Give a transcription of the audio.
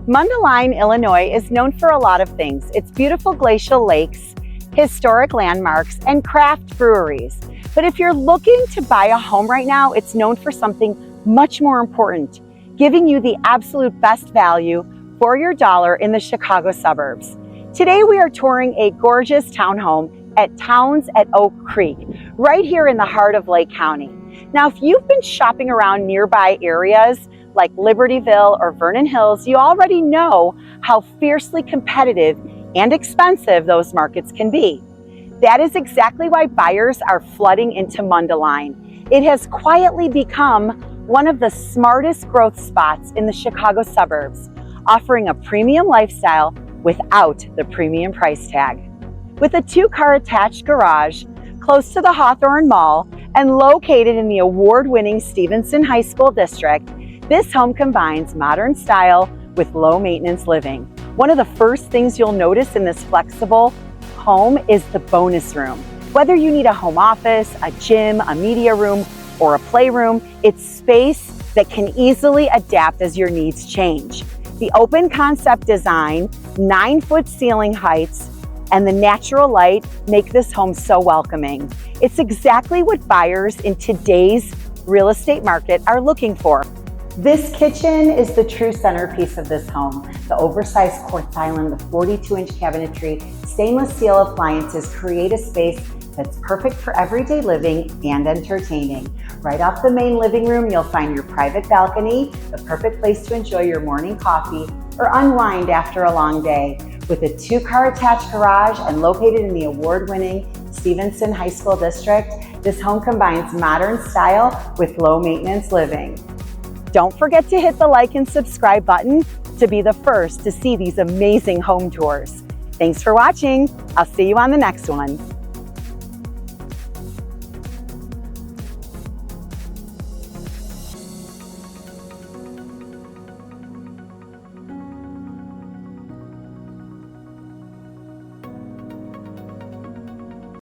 Mundelein, Illinois is known for a lot of things. Its beautiful glacial lakes, historic landmarks, and craft breweries. But if you're looking to buy a home right now, it's known for something much more important, giving you the absolute best value for your dollar in the Chicago suburbs. Today we are touring a gorgeous townhome at Towns at Oak Creek, right here in the heart of Lake County. Now, if you've been shopping around nearby areas like Libertyville or Vernon Hills, you already know how fiercely competitive and expensive those markets can be. That is exactly why buyers are flooding into Mundelein. It has quietly become one of the smartest growth spots in the Chicago suburbs, offering a premium lifestyle without the premium price tag. With a 2-car attached garage close to the Hawthorn Mall and located in the award-winning Stevenson High School district, this home combines modern style with low-maintenance living. One of the first things you'll notice in this flexible home is the bonus room. Whether you need a home office, a gym, a media room, or a playroom, it's space that can easily adapt as your needs change. The open concept design, 9-foot ceiling heights, and the natural light make this home so welcoming. It's exactly what buyers in today's real estate market are looking for. This kitchen is the true centerpiece of this home. The oversized quartz island, the 42-inch cabinetry, stainless steel appliances create a space that's perfect for everyday living and entertaining. Right off the main living room, you'll find your private balcony, the perfect place to enjoy your morning coffee or unwind after a long day. With a 2-car attached garage and located in the award-winning Stevenson High School district, this home combines modern style with low-maintenance living. Don't forget to hit the like and subscribe button to be the first to see these amazing home tours. Thanks for watching. I'll see you on the next one.